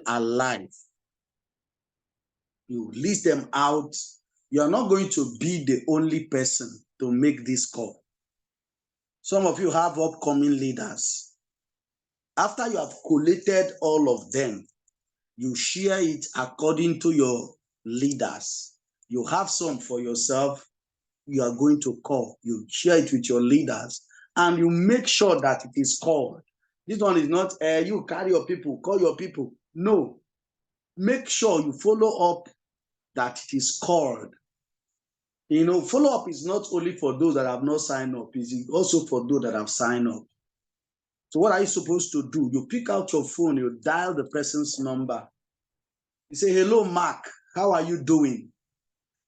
alive. You list them out. You are not going to be the only person to make this call. Some of you have upcoming leaders. After you have collated all of them, you share it according to your leaders. You have some for yourself, you are going to call. You share it with your leaders, and you make sure that it is called. This one is not, you carry your people, call your people. No. Make sure you follow up that it is called. You know, follow up is not only for those that have not signed up, it's also for those that have signed up. So what are you supposed to do? You pick out your phone, you dial the person's number. You say, hello, Mark, how are you doing?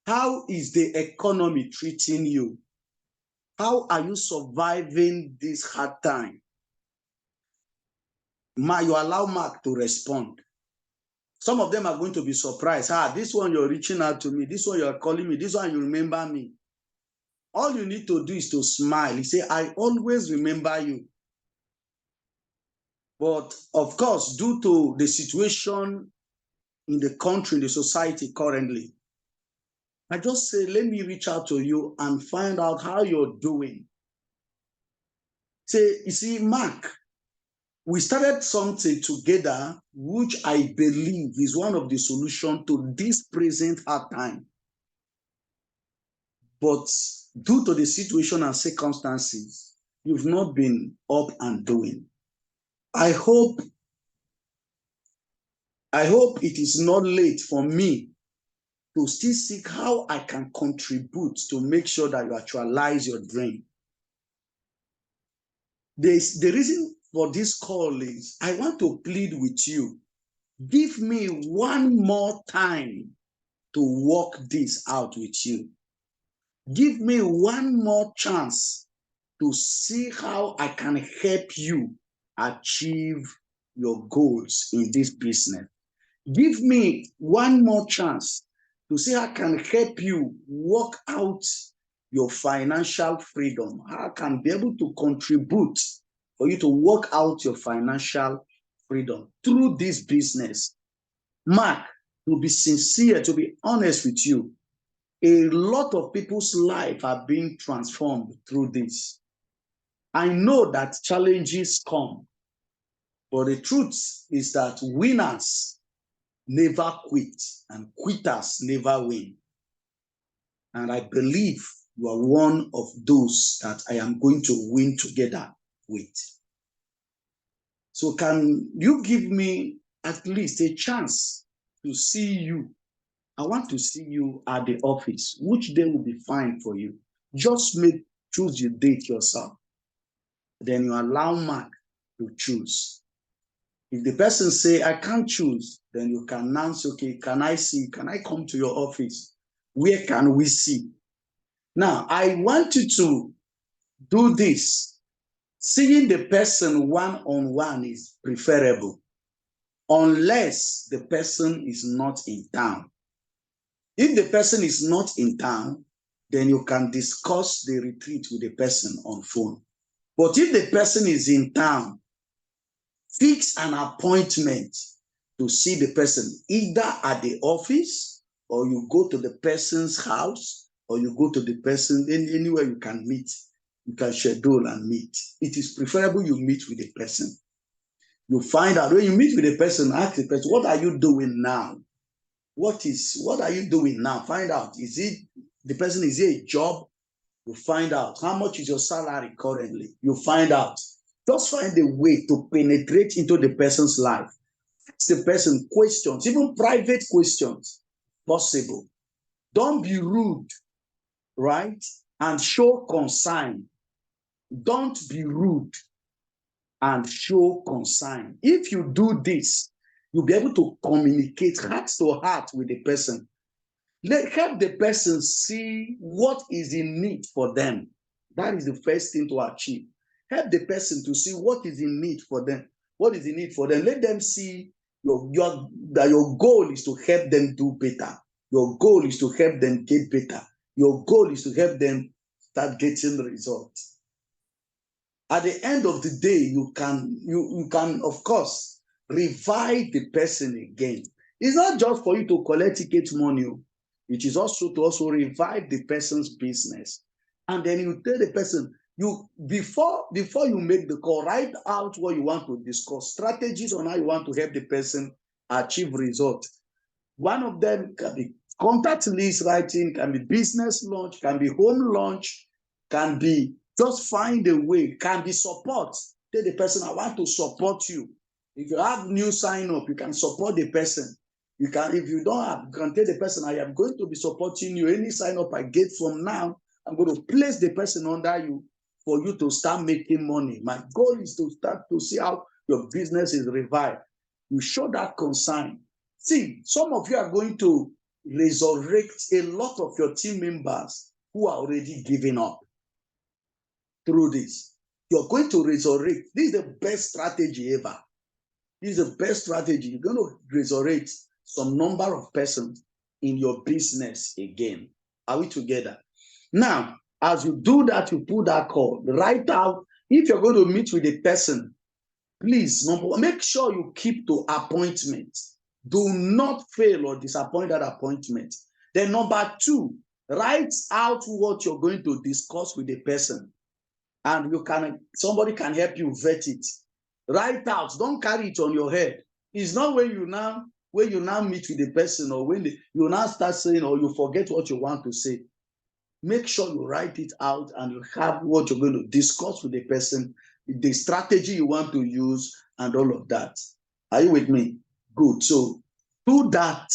How is the economy treating you? How are you surviving this hard time? You allow Mark to respond. Some of them are going to be surprised. This one you're reaching out to me. This one you're calling me. This one you remember me. All you need to do is to smile. You say, I always remember you. But of course, due to the situation in the country, in the society currently, I just say, let me reach out to you and find out how you're doing. Say, you see, Mark, we started something together, which I believe is one of the solutions to this present hard time. But due to the situation and circumstances, you've not been up and doing. I hope it is not late for me to still seek how I can contribute to make sure that you actualize your dream. The reason for this call is I want to plead with you. Give me one more time to work this out with you. Give me one more chance to see how I can help you achieve your goals in this business. Give me one more chance to see how I can help you work out your financial freedom. How I can be able to contribute for you to work out your financial freedom through this business. Mark, to be sincere, to be honest with you, a lot of people's lives are being transformed through this. I know that challenges come, but the truth is that winners never quit and quitters never win. And I believe you are one of those that I am going to win together with. So can you give me at least a chance to see you? I want to see you at the office. Which day will be fine for you? Just choose your date yourself. Then you allow Mark to choose. If the person say, I can't choose, then you can announce, okay, can I come to your office? Where can we see? Now, I want you to do this. Seeing the person one-on-one is preferable, unless the person is not in town. If the person is not in town, then you can discuss the retreat with the person on phone. But if the person is in town, fix an appointment to see the person either at the office, or you go to the person's house, or you go to the person anywhere you can meet. You can schedule and meet. It is preferable you meet with the person. You find out when you meet with the person, ask the person, what are you doing now? What are you doing now? Find out. Is it a job? You find out. How much is your salary currently? You find out. Just find a way to penetrate into the person's life. Ask the person questions, even private questions, possible. Don't be rude, right? And show concern. Don't be rude and show concern. If you do this, you'll be able to communicate heart to heart with the person. Help the person see what is in need for them. That is the first thing to achieve. Help the person to see what is in need for them. What is in need for them? Let them see that your goal is to help them do better. Your goal is to help them get better. Your goal is to help them start getting the results. At the end of the day, you can, of course, revive the person again. It's not just for you to collect ticket money. It is also to also revive the person's business. And then you tell the person, before you make the call, write out what you want to discuss, strategies on how you want to help the person achieve results. One of them can be contact list writing, can be business launch, can be home launch, can be just find a way, can be support. Tell the person, I want to support you. If you have new sign up, you can support the person. You can, if you don't have, you can tell the person, I am going to be supporting you. Any sign up I get from now, I'm going to place the person under you for you to start making money. My goal is to start to see how your business is revived. You show that concern. See, some of you are going to resurrect a lot of your team members who are already giving up through this. You're going to resurrect. This is the best strategy ever. This is the best strategy. You're going to resurrect some number of persons in your business again. Are we together? Now, as you do that, you put that call. Write out, if you're going to meet with a person, please, number one, make sure you keep to appointment. Do not fail or disappoint that appointment. Then number two, write out what you're going to discuss with the person. And somebody can help you vet it. Write out, don't carry it on your head. It's not when you now meet with the person or when you now start saying or you forget what you want to say. Make sure you write it out and you have what you're going to discuss with the person, the strategy you want to use, and all of that. Are you with me? Good. So do that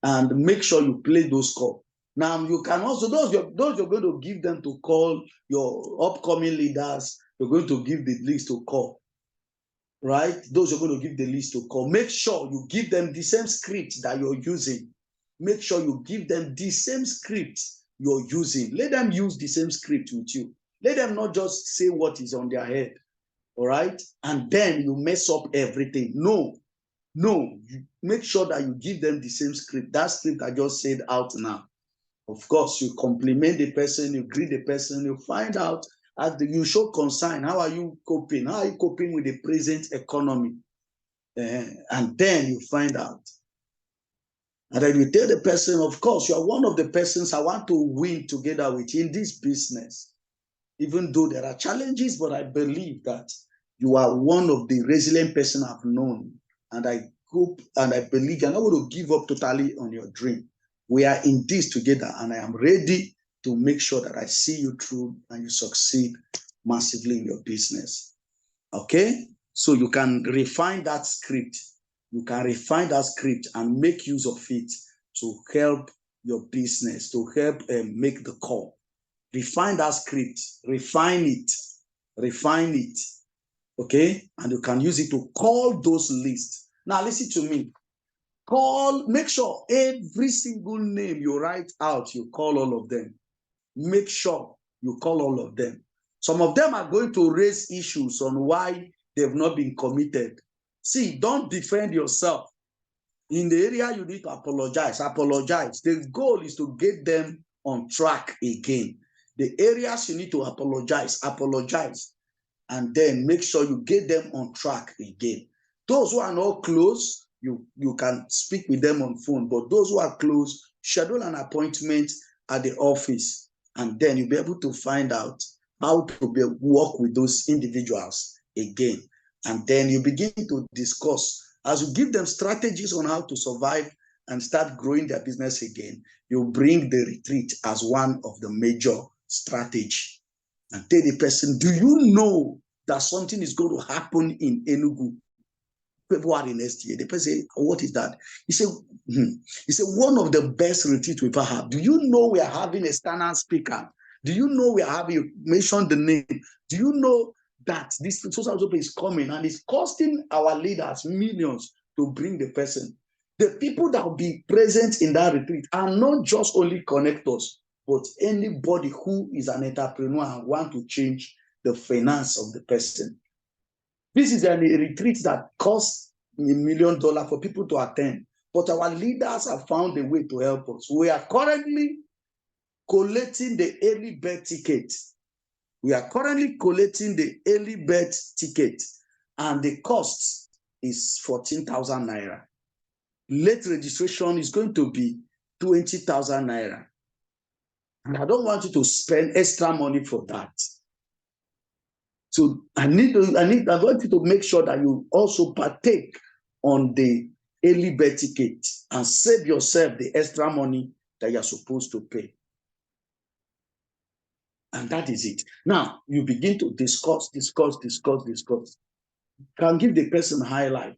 and make sure you play those calls. Now you can also, those you're going to give them to call, your upcoming leaders, you're going to give the list to call. Right? Those you're going to give the list to call. Make sure you give them the same script that you're using. Make sure you give them the same script you're using. Let them use the same script with you. Let them not just say what is on their head. All right? And then you mess up everything. No. You make sure that you give them the same script. That script I just said out now. Of course, you compliment the person, you greet the person, you find out, you show concern. How are you coping? How are you coping with the present economy? And then you find out. And then you tell the person, of course, you are one of the persons I want to win together with in this business. Even though there are challenges, but I believe that you are one of the resilient person I've known. And I hope and I believe you're not going to give up totally on your dream. We are in this together, and I am ready to make sure that I see you through and you succeed massively in your business. Okay? So you can refine that script. You can refine that script and make use of it to help your business, to help make the call. Refine that script, refine it, okay? And you can use it to call those lists. Now listen to me. Make sure every single name you write out, you call all of them. Make sure you call all of them. Some of them are going to raise issues on why they've not been committed. See, don't defend yourself. In the area you need to apologize. The goal is to get them on track again. The areas you need to apologize. And then make sure you get them on track again. Those who are not close, you can speak with them on phone. But those who are close, schedule an appointment at the office. And then you'll be able to find out how to work with those individuals again. And then you begin to discuss. As you give them strategies on how to survive and start growing their business again, you bring the retreat as one of the major strategies. And tell the person, do you know that something is going to happen in Enugu February next year? The person say, what is that? He said, one of the best retreats we've ever had. Do you know we are having a standard speaker? Do you know we are having, mention the name? Do you know that this social group is coming and it's costing our leaders millions to bring the person? The people that will be present in that retreat are not just only connectors, but anybody who is an entrepreneur and want to change the finance of the person. This is a retreat that costs $1 million for people to attend, but our leaders have found a way to help us. We are currently collecting the early bird ticket. And the costs is 14,000 naira. Late registration is going to be 20,000 naira. And I don't want you to spend extra money for that. So I want you to make sure that you also partake on the early bird ticket and save yourself the extra money that you're supposed to pay. And that is it. Now you begin to discuss. Can give the person highlight.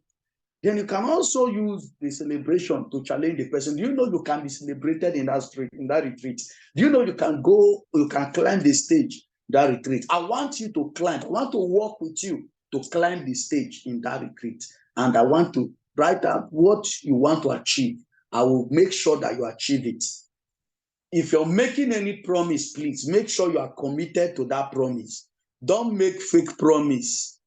Then you can also use the celebration to challenge the person. Do you know you can be celebrated in that street, in that retreat? Do you know you can climb the stage, that retreat? I want you to climb. I want to work with you to climb the stage in that retreat. And I want to write out what you want to achieve. I will make sure that you achieve it. If you're making any promise, please make sure you are committed to that promise. Don't make fake promise.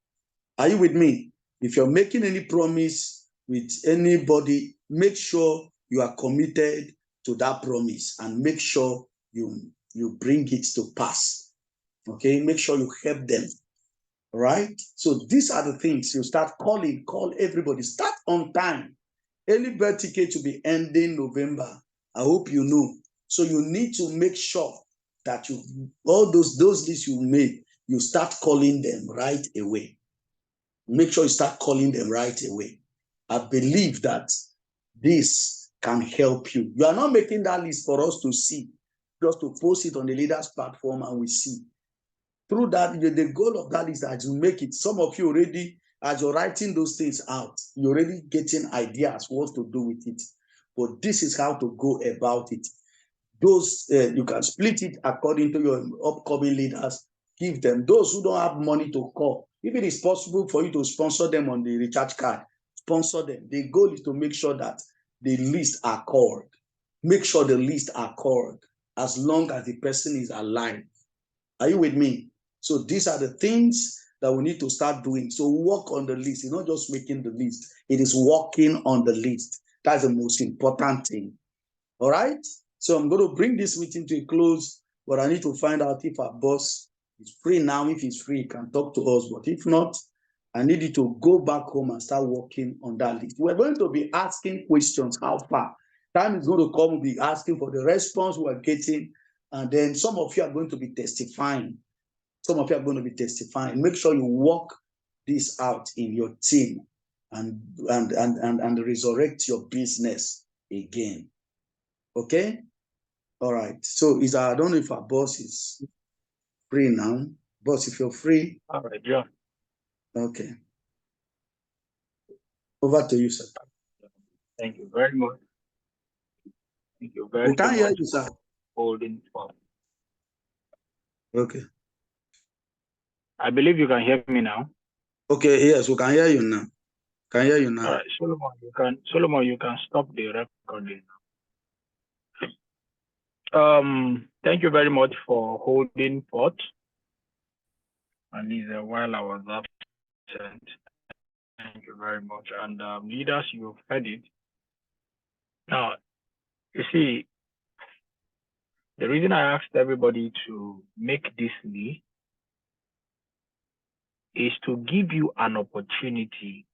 Are you with me? If you're making any promise with anybody, make sure you are committed to that promise and make sure you bring it to pass. Okay, make sure you help them. Right? So these are the things you start calling, call everybody. Start on time. Early bird ticket to be ending November. I hope you know. So you need to make sure that all those lists you made, you start calling them right away. Make sure you start calling them right away. I believe that this can help you. You are not making that list for us to see, just to post it on the leaders platform and we see. Through that, the goal of that is that you make it. Some of you already, as you're writing those things out, you're already getting ideas what to do with it. But this is how to go about it. Those you can split it according to your upcoming leaders. Give them. Those who don't have money to call, if it is possible for you to sponsor them on the recharge card, sponsor them. The goal is to make sure that the list are called. Make sure the list are called as long as the person is alive. Are you with me? So these are the things that we need to start doing. So work on the list. It's not just making the list. It is working on the list. That's the most important thing. All right? So I'm going to bring this meeting to a close, but I need to find out if our boss is free now. If he's free, he can talk to us. But if not, I need you to go back home and start working on that list. We're going to be asking questions. How far? Time is going to come. We'll be asking for the response we're getting. And then some of you are going to be testifying. Some of you are going to be testifying. Make sure you work this out in your team and resurrect your business again. Okay? All right. So I don't know if our boss is free now. Boss, if you're free. All right, John. Okay. Over to you, sir. Thank you very much. Thank you very much. We can't hear you, sir. Holding for. Okay. I believe you can hear me now. Okay, yes, we can hear you now. Can hear you now. All right, Solomon, you can stop the recording now. Thank you very much for holding forth. And while I was absent, thank you very much. And leaders, you've heard it. Now, you see, the reason I asked everybody to make this list is to give you an opportunity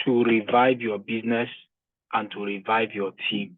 to revive your business and to revive your team.